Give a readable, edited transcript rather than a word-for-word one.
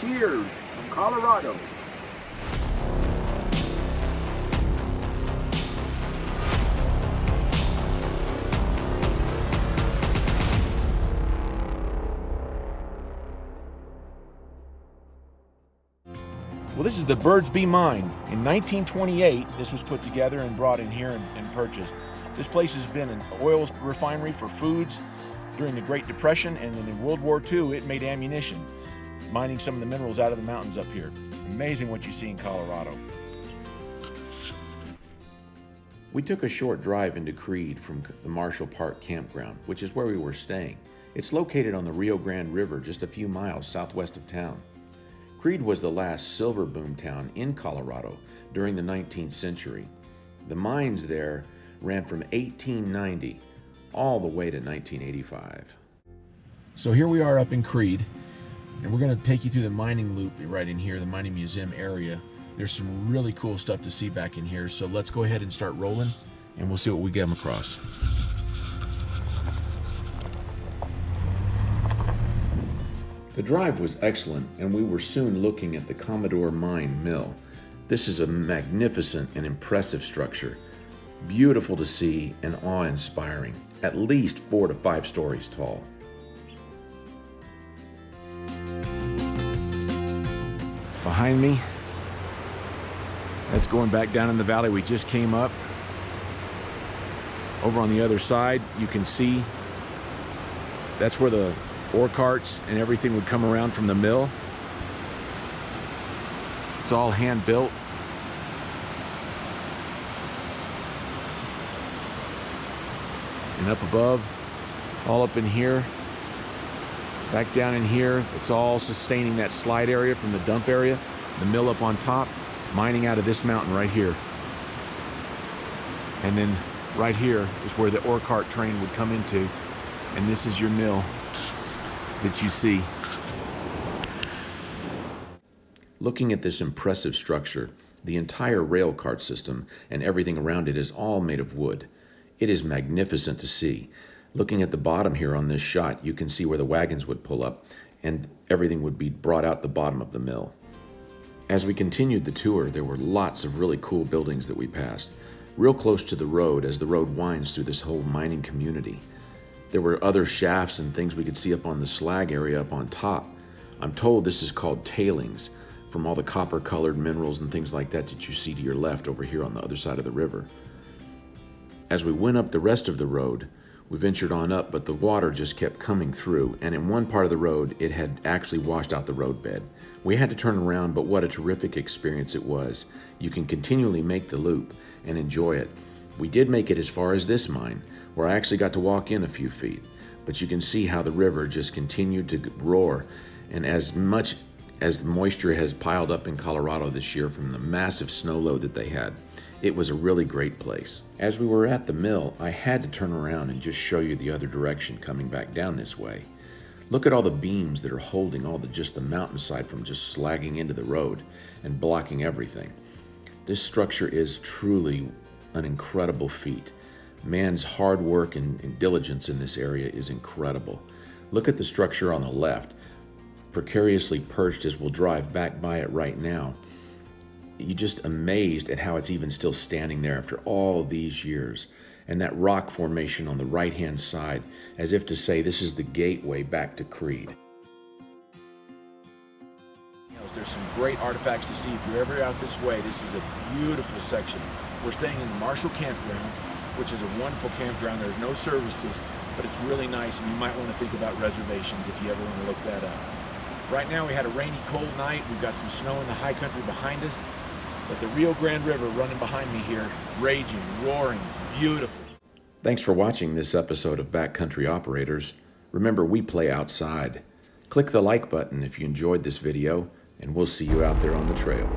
Cheers from Colorado. Well, this is the Birdsby Mine. In 1928, this was put together and brought in here and purchased. This place has been an oil refinery for foods during the Great Depression, and then in World War II, it made ammunition, mining some of the minerals out of the mountains up here. Amazing what you see in Colorado. We took a short drive into Creede from the Marshal Park campground, which is where we were staying. It's located on the Rio Grande River just a few miles southwest of town. Creede was the last silver boom town in Colorado during the 19th century. The mines there ran from 1890 all the way to 1985. So here we are up in Creede, and we're going to take you through the mining loop right in here, the mining museum area. There's some really cool stuff to see back in here, so let's go ahead and start rolling, and we'll see what we come across. The drive was excellent, and we were soon looking at the Commodore Mine Mill. This is a magnificent and impressive structure, beautiful to see and awe-inspiring, at least 4 to 5 stories tall. Behind me, that's going back down in the valley we just came up. Over on the other side, you can see that's where the ore carts and everything would come around from the mill. It's all hand built. And up above, all up in here, back down in here, it's all sustaining that slide area from the dump area. The mill up on top, mining out of this mountain right here. And then right here is where the ore cart train would come into. And this is your mill that you see. Looking at this impressive structure, the entire rail cart system and everything around it is all made of wood. It is magnificent to see. Looking at the bottom here on this shot, you can see where the wagons would pull up and everything would be brought out the bottom of the mill. As we continued the tour, there were lots of really cool buildings that we passed, real close to the road as the road winds through this whole mining community. There were other shafts and things we could see up on the slag area up on top. I'm told this is called tailings from all the copper-colored minerals and things like that that you see to your left over here on the other side of the river. As we went up the rest of the road, we ventured on up, but the water just kept coming through, and in one part of the road, it had actually washed out the roadbed. We had to turn around, but what a terrific experience it was. You can continually make the loop and enjoy it. We did make it as far as this mine, where I actually got to walk in a few feet, but you can see how the river just continued to roar, and as much as the moisture has piled up in Colorado this year from the massive snow load that they had, it was a really great place. As we were at the mill, I had to turn around and just show you the other direction coming back down this way. Look at all the beams that are holding just the mountainside from just slagging into the road and blocking everything. This structure is truly an incredible feat. Man's hard work and diligence in this area is incredible. Look at the structure on the left, precariously perched as we'll drive back by it right now. You're just amazed at how it's even still standing there after all these years. And that rock formation on the right-hand side, as if to say this is the gateway back to Creede. There's some great artifacts to see if you're ever out this way. This is a beautiful section. We're staying in the Marshal campground, which is a wonderful campground. There's no services, but it's really nice, and you might want to think about reservations if you ever want to look that up. Right now we had a rainy, cold night. We've got some snow in the high country behind us, but the Rio Grande River running behind me here, raging, roaring, it's beautiful. Thanks for watching this episode of Backcountry Operators. Remember, we play outside. Click the like button if you enjoyed this video, and we'll see you out there on the trail.